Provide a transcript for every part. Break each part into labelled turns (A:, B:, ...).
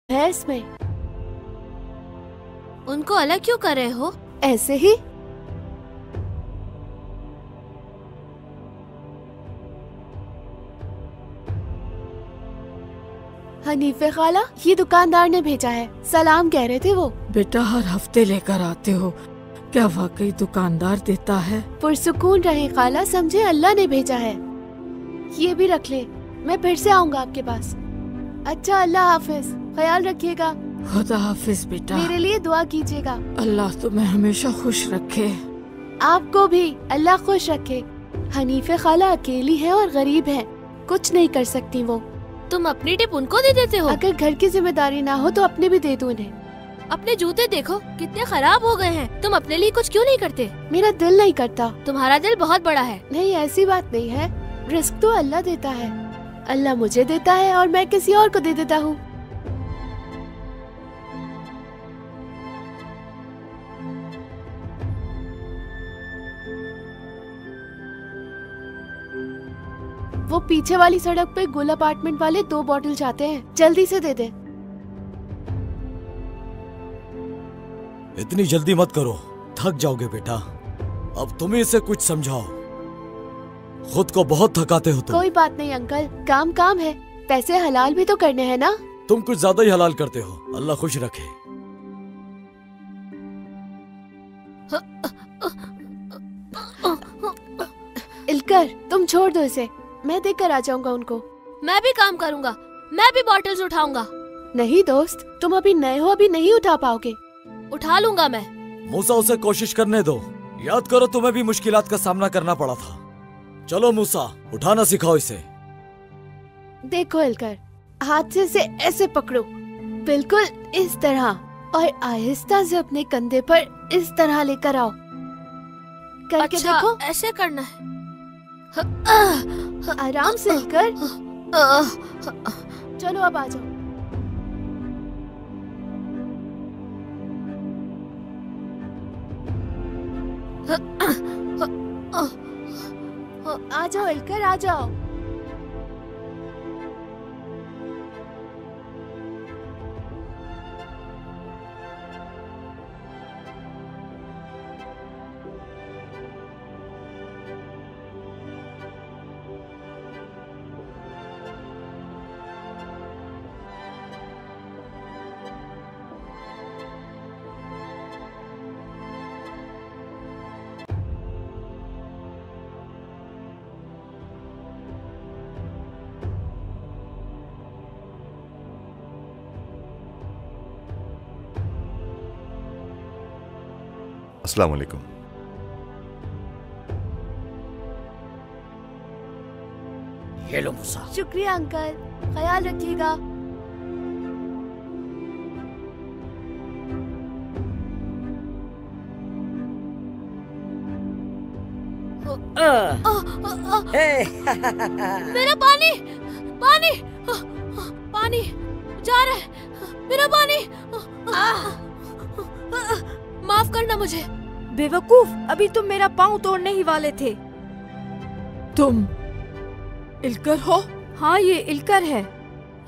A: है इसमें।
B: उनको अलग क्यों कर रहे हो?
A: ऐसे ही। हनीफे खाला, ये दुकानदार ने भेजा है, सलाम कह रहे थे वो।
C: बेटा हर हफ्ते लेकर आते हो, क्या वाकई दुकानदार देता है?
A: पुरसुकून रहे खाला, समझे अल्लाह ने भेजा है। ये भी रख ले, मैं फिर से आऊंगा आपके पास। अच्छा, अल्लाह हाफिज, ख्याल रखिएगा।
C: खुदा हाफिज बेटा।
A: मेरे लिए दुआ कीजिएगा।
C: अल्लाह तुम्हें हमेशा खुश रखे।
A: आपको भी अल्लाह खुश रखे। हनीफे खाला अकेली है और गरीब है, कुछ नहीं कर सकती वो।
B: तुम अपनी टिप उनको दे देते हो?
A: अगर घर की जिम्मेदारी ना हो तो अपने भी दे दो उन्हें।
B: अपने जूते देखो कितने खराब हो गए हैं, तुम अपने लिए कुछ क्यों नहीं करते?
A: मेरा दिल नहीं करता।
B: तुम्हारा दिल बहुत बड़ा है।
A: नहीं, ऐसी बात नहीं है, रिस्क तो अल्लाह देता है। अल्लाह मुझे देता है और मैं किसी और को दे देता हूँ। वो पीछे वाली सड़क पे गुल अपार्टमेंट वाले 2 बॉटल चाहते हैं, जल्दी से दे दे।
D: इतनी जल्दी मत करो, थक जाओगे बेटा। अब तुम ही इसे कुछ समझाओ, खुद को बहुत थकाते हो तुम।
A: कोई बात नहीं अंकल, काम काम है, पैसे हलाल भी तो करने हैं ना।
D: तुम कुछ ज्यादा ही हलाल करते हो, अल्लाह खुश रखे।
A: इल्कर, तुम छोड़ दो इसे, मैं देख कर आ जाऊंगा उनको।
B: मैं भी काम करूंगा, मैं भी बॉटल्स उठाऊंगा।
A: नहीं दोस्त, तुम अभी नए हो, अभी नहीं उठा पाओगे।
B: उठा लूंगा मैं।
D: मूसा, उसे कोशिश करने दो। याद करो तुम्हें भी मुश्किलात का सामना करना पड़ा था। चलो मूसा, उठाना सिखाओ इसे।
A: देखो इल्कर, हाथ से इसे ऐसे पकड़ो, बिल्कुल इस तरह, और आहिस्ता से अपने कंधे पर इस तरह लेकर आओ। करके
B: अच्छा,
A: देखो।
B: ऐसे करना है।
A: आराम से इल्कर। चलो अब आ जाओ। आ जाओ इल्कर, आ जाओ।
E: अस्सलाम वालेकुम।
D: ये लो मूसा।
A: शुक्रिया अंकल, ख्याल रखिएगा।
B: मेरा पानी, पानी, पानी जा रहा है, मेरा पानी। माफ करना मुझे।
C: बेवकूफ, अभी तुम मेरा पाँव तोड़ने ही वाले थे। तुम इल्कर हो? हाँ, ये इल्कर है।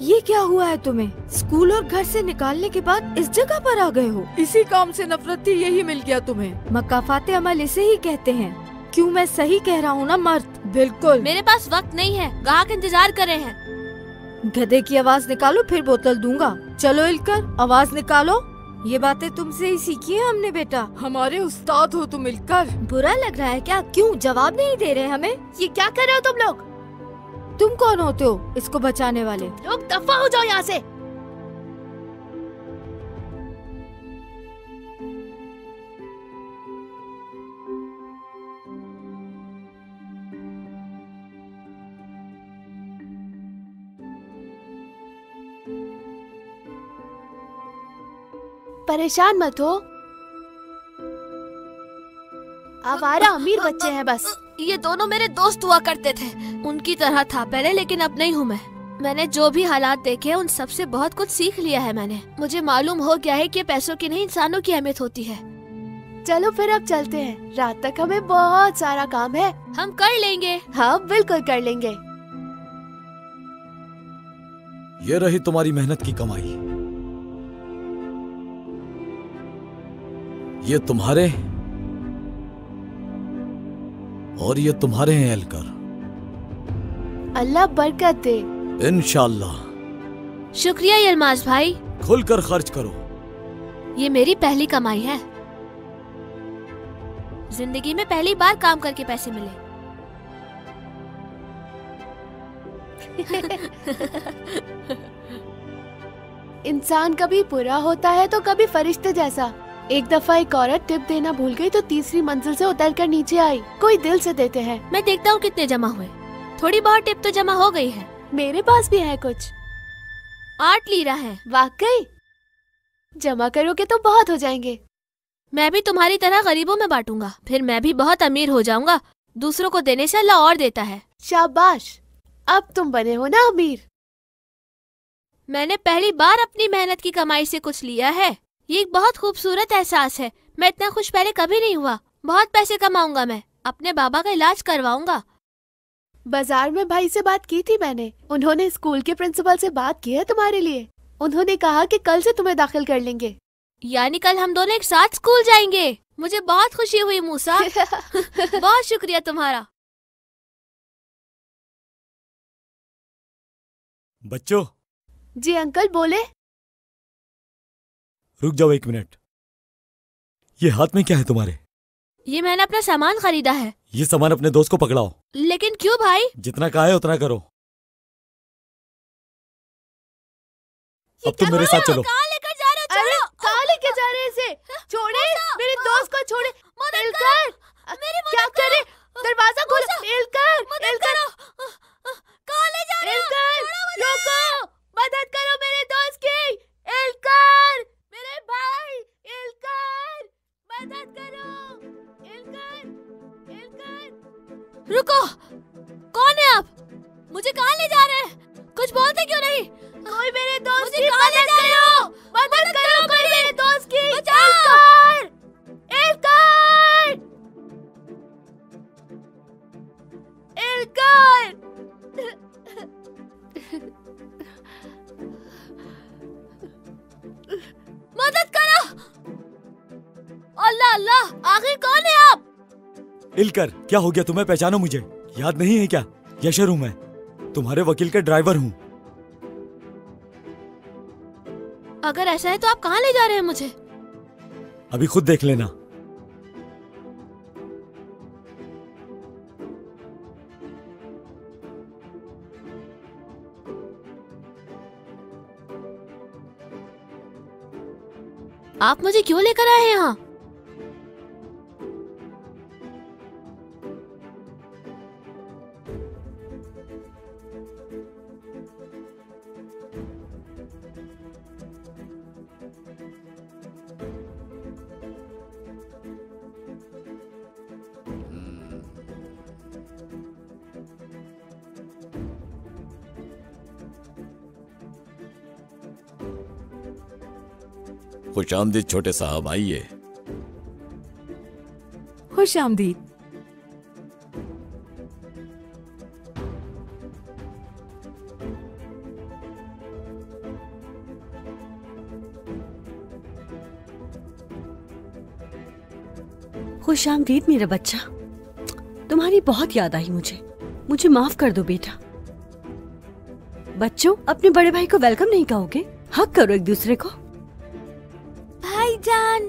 C: ये क्या हुआ है तुम्हें? स्कूल और घर से निकालने के बाद इस जगह पर आ गए हो। इसी काम से नफरत थी, यही मिल गया तुम्हें। मकाफाते अमल इसे ही कहते हैं। क्यों, मैं सही कह रहा हूँ ना मर्द? बिल्कुल।
B: मेरे पास वक्त नहीं है, ग्राहक इंतजार कर रहे हैं।
C: गधे की आवाज निकालो, फिर बोतल दूंगा। चलो इल्कर, आवाज निकालो। ये बातें तुमसे ही सीखी है हमने बेटा। हमारे उस्ताद हो तुम इल्कर। बुरा लग रहा है क्या? क्यों जवाब नहीं दे रहे हमें?
A: ये क्या कर रहे हो तुम लोग?
C: तुम कौन होते हो इसको बचाने वाले?
A: लोग दफा हो जाओ यहाँ से। परेशान मत हो, आवारा अमीर बच्चे हैं बस।
B: ये दोनों मेरे दोस्त हुआ करते थे, उनकी तरह था पहले, लेकिन अब नहीं हूँ मैं। मैंने जो भी हालात देखे उन सब से बहुत कुछ सीख लिया है मैंने। मुझे मालूम हो गया है कि पैसों की नहीं, इंसानों की अहमियत होती है।
A: चलो फिर अब चलते हैं, रात तक हमें बहुत सारा काम है।
B: हम कर लेंगे।
A: हाँ बिल्कुल कर लेंगे।
D: ये रही तुम्हारी मेहनत की कमाई। ये तुम्हारे और ये तुम्हारे हैं एलकर।
A: अल्लाह बरकत दे।
D: इंशाल्लाह।
B: शुक्रिया यलमाज भाई।
D: खुलकर खर्च करो।
B: ये मेरी पहली कमाई है। जिंदगी में पहली बार काम करके पैसे मिले।
A: इंसान कभी बुरा होता है तो कभी फरिश्ते जैसा। एक दफा एक औरत टिप देना भूल गई तो तीसरी मंजिल से उतरकर नीचे आई। कोई दिल से देते हैं।
B: मैं देखता हूँ कितने जमा हुए। थोड़ी बहुत टिप तो जमा हो गई है।
A: मेरे पास भी है कुछ।
B: 8 लीरा है।
A: वाकई? जमा करोगे तो बहुत हो जाएंगे।
B: मैं भी तुम्हारी तरह गरीबों में बांटूंगा, फिर मैं भी बहुत अमीर हो जाऊंगा। दूसरों को देने से अल्लाह और देता है।
A: शाबाश, अब तुम बने हो ना अमीर।
B: मैंने पहली बार अपनी मेहनत की कमाई से कुछ लिया है। ये एक बहुत खूबसूरत एहसास है। मैं इतना खुश पहले कभी नहीं हुआ। बहुत पैसे कमाऊंगा मैं। अपने बाबा का इलाज करवाऊंगा।
A: बाजार में भाई से बात की थी मैंने। उन्होंने स्कूल के प्रिंसिपल से बात की है तुम्हारे लिए। उन्होंने कहा कि कल से तुम्हें दाखिल कर लेंगे।
B: यानी कल हम दोनों एक साथ स्कूल जाएंगे। मुझे बहुत खुशी हुई मूसा। बहुत शुक्रिया तुम्हारा।
D: बच्चों।
A: जी अंकल बोले।
D: रुक जाओ 1 मिनट। ये हाथ में क्या है तुम्हारे?
B: ये मैंने अपना सामान खरीदा है।
D: ये सामान अपने दोस्त को पकड़ाओ।
B: लेकिन क्यों भाई?
D: जितना कहा है उतना करो। अब तुम मेरे साथ चलो।
B: कहाँ लेकर जा रहे हो? चलो।
A: कहाँ लेके जा रहे हैं इसे? छोड़े मेरे दोस्त को, छोड़े। एलकर, क्या करे? दरवाजा खोलो। एलकर, एलकर,
B: कहाँ ले जा रहे हो?
A: एलकर, रोको, मदद करो मेरे दोस्त की। एलकर, मेरे भाई, एलकर, मदद करो। Elgar, Elgar.
B: रुको, कौन है आप? मुझे कहाँ ले जा रहे हैं? कुछ बोलते क्यों नहीं?
A: कोई मेरे दोस्त
B: मुझे
A: की
B: कहाँ ले
A: मदद
B: जा रहे
A: करो।
B: हो?
A: मदद करो कोई मेरे दोस्त की।
B: बचाओ।
A: एलकर, एलकर,
B: मदद करो। अल्लाह अल्लाह, आखिर कौन है आप?
D: इलकर, क्या हो गया तुम्हें? पहचानो मुझे? याद नहीं है क्या? यशर हूँ मैं, तुम्हारे वकील का ड्राइवर हूँ।
B: अगर ऐसा है तो आप कहाँ ले जा रहे हैं मुझे?
D: अभी खुद देख लेना।
B: आप मुझे क्यों लेकर आए हैं यहाँ?
D: खुश आमदीद छोटे साहब, आइए।
C: खुश आमदीद।
F: खुश आमदीद मेरा बच्चा। तुम्हारी बहुत याद आई मुझे माफ कर दो बेटा। बच्चों, अपने बड़े भाई को वेलकम नहीं कहोगे? हक करो एक दूसरे को।
B: भाईजान।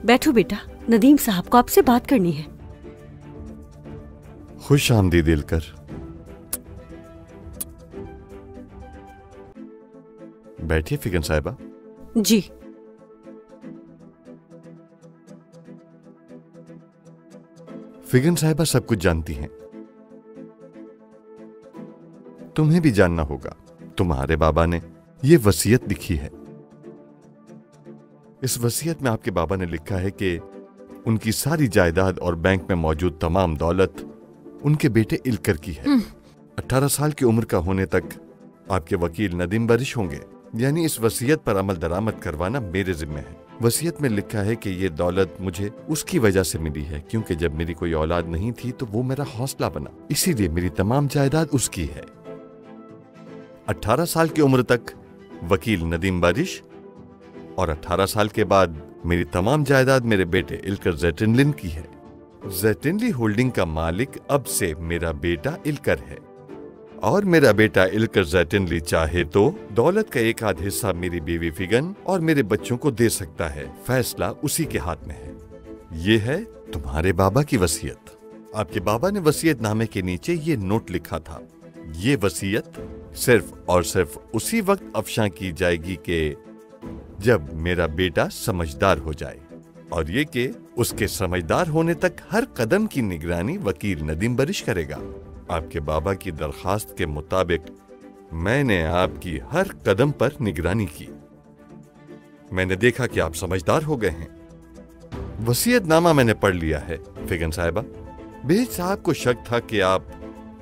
F: बैठो बेटा, नदीम साहब को आपसे बात करनी है।
E: खुश आमदीद इलकर। बैठिए फिगन साहिबा।
F: जी।
E: फिगन साहिबा सब कुछ जानती हैं। तुम्हें भी जानना होगा। तुम्हारे बाबा ने ये वसीयत लिखी है। इस वसीयत में आपके बाबा ने लिखा है कि उनकी सारी जायदाद और बैंक में मौजूद तमाम दौलत उनके बेटे इलकर की है। 18 साल की उम्र का होने तक आपके वकील नदीम बारिश होंगे। यानी इस वसीयत पर अमल दरामद करवाना मेरे जिम्मे है। वसीयत में लिखा है कि ये दौलत मुझे उसकी वजह से मिली है क्योंकि जब मेरी कोई औलाद नहीं थी तो वो मेरा हौसला बना, इसीलिए मेरी तमाम जायदाद उसकी है। 18 साल की उम्र तक वकील नदीम बारिश और 18 साल के बाद मेरी तमाम जायदाद मेरे बेटे इल्कर ज़ेटिनलिन की है। ज़ेटिनली होल्डिंग का मालिक अब से मेरा बेटा इल्कर है और मेरा बेटा इल्कर ज़ेटिनली चाहे तो दौलत का एक आध हिस्सा मेरी बीवी फिगन और मेरे बच्चों को दे सकता है। फैसला उसी के हाथ में है। ये है तुम्हारे बाबा की वसीयत। आपके बाबा ने वसीयतनामे के नीचे ये नोट लिखा था। ये वसीयत सिर्फ और सिर्फ उसी वक्त अफशा की जाएगी कि जब मेरा बेटा समझदार हो जाए, और ये कि उसके समझदार होने तक हर कदम की निगरानी वकील नदीम बरिश करेगा। आपके बाबा की दरखास्त के मुताबिक मैंने आपकी हर कदम पर निगरानी की। मैंने देखा कि आप समझदार हो गए हैं। वसीयतनामा मैंने पढ़ लिया है। फिगन साहिबा, बेज साहब को शक था कि आप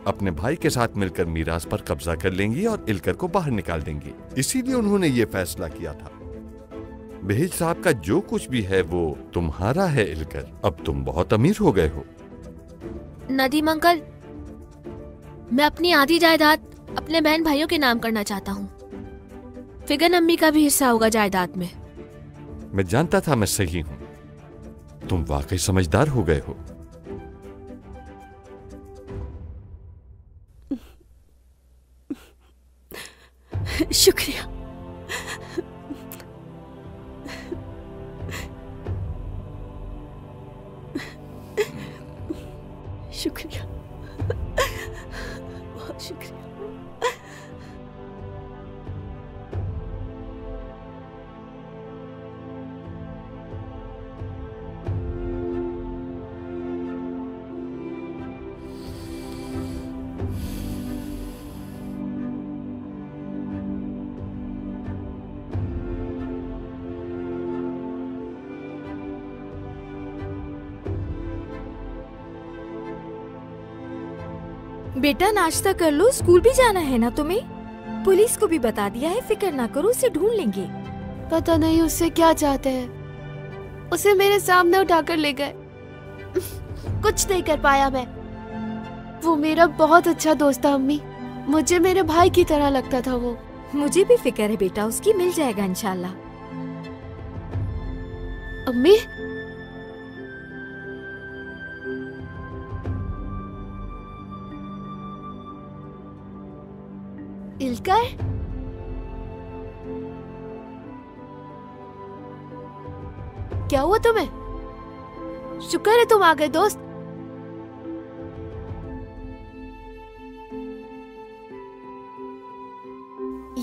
E: अपने भाई के साथ मिलकर मीरास पर कब्जा कर लेंगी और इल्कर को बाहर निकाल देंगी, इसीलिए उन्होंने ये फैसला किया था। बेज साहब का जो कुछ भी है वो तुम्हारा है इल्कर। अब तुम बहुत अमीर हो गए हो।
B: नदीम अंकल, मैं अपनी आधी जायदाद अपने बहन भाइयों के नाम करना चाहता हूँ। फिगन अम्मी का भी हिस्सा होगा जायदाद में।
E: मैं जानता था मैं सही हूँ। तुम वाकई समझदार हो गए हो।
F: शुक्रिया। शुक्रिया, बहुत शुक्रिया।
C: बेटा नाश्ता कर लो, स्कूल भी जाना है ना तुम्हें। पुलिस को भी बता दिया है, फिक्र ना करो, उसे ढूंढ लेंगे।
A: पता नहीं उससे क्या चाहते हैं। उसे मेरे सामने उठाकर ले गए। कुछ नहीं कर पाया मैं। वो मेरा बहुत अच्छा दोस्त था अम्मी। मुझे मेरे भाई की तरह लगता था वो।
C: मुझे भी फिक्र है बेटा, उसकी मिल जाएगा इंशाल्लाह।
A: अम्मी, इल्कर, क्या हुआ तुम्हें? शुक्र है तुम आ गए दोस्त।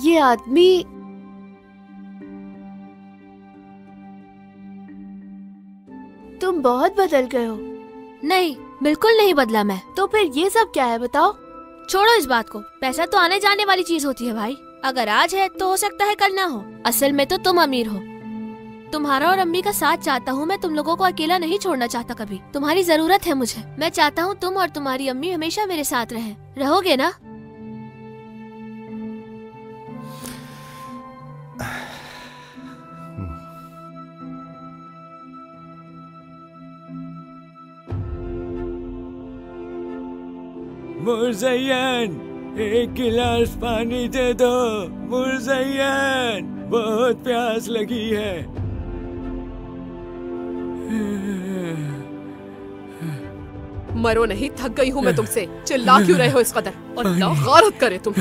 A: ये आदमी तुम बहुत बदल गए हो।
B: नहीं, बिल्कुल नहीं बदला मैं।
A: तो फिर ये सब क्या है बताओ?
B: छोड़ो इस बात को। पैसा तो आने जाने वाली चीज होती है भाई। अगर आज है तो हो सकता है कल ना हो। असल में तो तुम अमीर हो। तुम्हारा और अम्मी का साथ चाहता हूँ मैं। तुम लोगों को अकेला नहीं छोड़ना चाहता कभी। तुम्हारी जरूरत है मुझे। मैं चाहता हूँ तुम और तुम्हारी अम्मी हमेशा मेरे साथ रहें। रहोगे ना?
G: मुज़य्यन, एक गिलास पानी दे दो। मुज़य्यन, बहुत प्यास लगी है।
H: मरो नहीं, थक गई हूँ मैं तुमसे। चिल्ला क्यों रहे हो इस कदर? अल्लाह गारत करे तुम।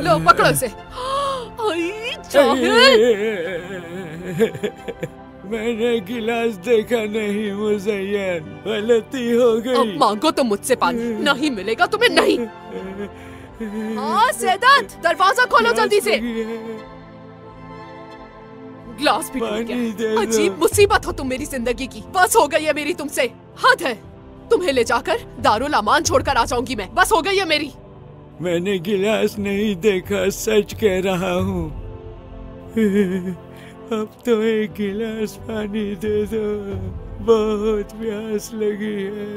H: लो पकड़ो इसे।
G: मैंने गिलास देखा नहीं मुज़य्यन, गलती हो गई।
H: अब मांगो तो मुझसे पानी। नहीं मिलेगा तुम्हें, नहीं। हाँ सैदात, दरवाजा खोलो जल्दी से। गिलास भी टूट गया। अजीब मुसीबत हो तुम मेरी जिंदगी की। बस हो गई है मेरी तुमसे। हद है। तुम्हें ले जाकर दारुल अमान छोड़कर आ जाऊंगी मैं। बस हो गई है मेरी।
G: मैंने गिलास नहीं देखा, सच कह रहा हूँ। अब तो एक गिलास पानी दे दो, बहुत प्यास लगी है।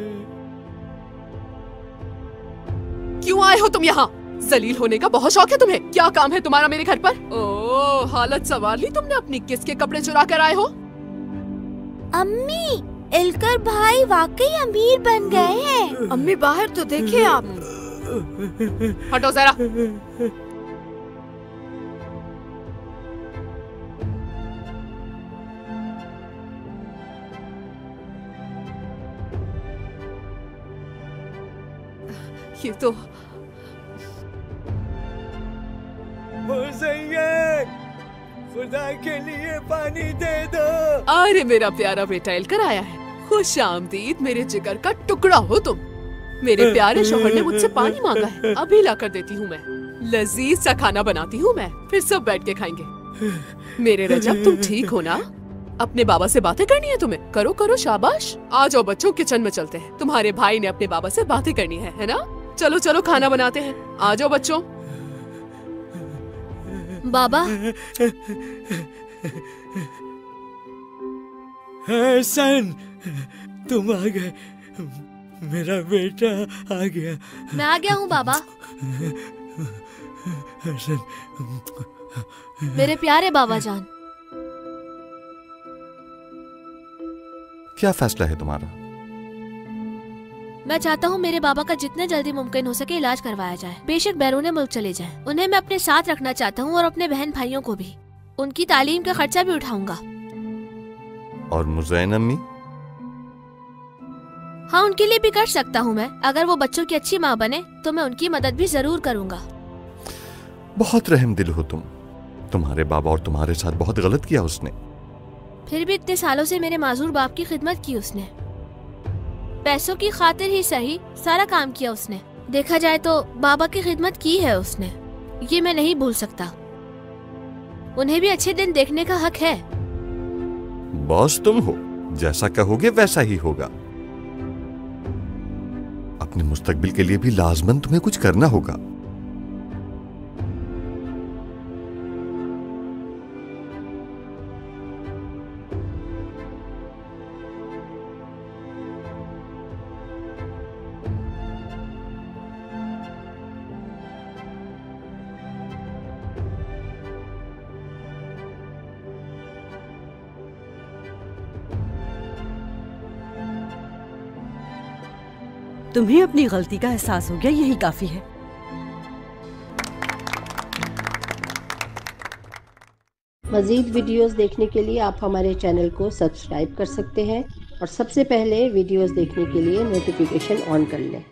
H: क्यों आए हो तुम यहाँ? जलील होने का बहुत शौक है तुम्हें। क्या काम है तुम्हारा मेरे घर पर? ओह, हालत संवार ली तुमने अपनी। किसके कपड़े चुरा कर आए हो?
B: अम्मी, इल्कर भाई वाकई अमीर बन गए हैं।
C: अम्मी बाहर तो देखिए आप।
H: हटो जरा। ये तो
G: मुज़य्यद, खुदा के लिए पानी दे दो।
H: अरे मेरा प्यारा बेटा इलकर आया है। खुश आमदीद मेरे जिगर का टुकड़ा हो तुम। मेरे प्यारे शोहर ने मुझसे पानी मांगा है, अभी ला कर देती हूँ मैं। लजीज सा खाना बनाती हूँ मैं, फिर सब बैठ के खाएंगे। मेरे रजब तुम ठीक हो ना? अपने बाबा से बातें करनी है तुम्हें? करो करो, शाबाश। आ जाओ बच्चों, किचन में चलते हैं। तुम्हारे भाई ने अपने बाबा से बातें करनी है ना? चलो चलो खाना बनाते हैं, आ जाओ बच्चों।
B: बाबा,
G: हसन, तुम आ गए। मेरा बेटा आ गया।
B: मैं आ गया हूँ बाबा।
G: हसन,
B: मेरे प्यारे बाबा जान।
E: क्या फैसला है तुम्हारा?
B: मैं चाहता हूँ मेरे बाबा का जितने जल्दी मुमकिन हो सके इलाज करवाया जाए। बेशक बैरून मुल्क चले जाएं। उन्हें मैं अपने साथ रखना चाहता हूँ और अपने बहन भाइयों को भी। उनकी तालीम का खर्चा भी उठाऊंगा।
E: और मुज़ैन अम्मी?
B: हाँ, उनके लिए भी कर सकता हूँ मैं। अगर वो बच्चों की अच्छी माँ बने तो मैं उनकी मदद भी जरूर करूँगा।
E: बहुत रहम दिल हो तुम। तुम्हारे बाबा और तुम्हारे साथ बहुत गलत किया उसने।
B: फिर भी इतने सालों से मेरे माजूर बाप की खिदमत की उसने। पैसों की खातिर ही सही सारा काम किया उसने। देखा जाए तो बाबा की खिदमत की है उसने, ये मैं नहीं भूल सकता। उन्हें भी अच्छे दिन देखने का हक है।
E: बॉस तुम हो, जैसा कहोगे वैसा ही होगा। अपने मुस्तकबिल के लिए भी लाजमन तुम्हें कुछ करना होगा।
F: तुम्हें अपनी गलती का एहसास हो गया, यही काफी है।
I: मज़ीद वीडियोस देखने के लिए आप हमारे चैनल को सब्सक्राइब कर सकते हैं और सबसे पहले वीडियोस देखने के लिए नोटिफिकेशन ऑन कर लें।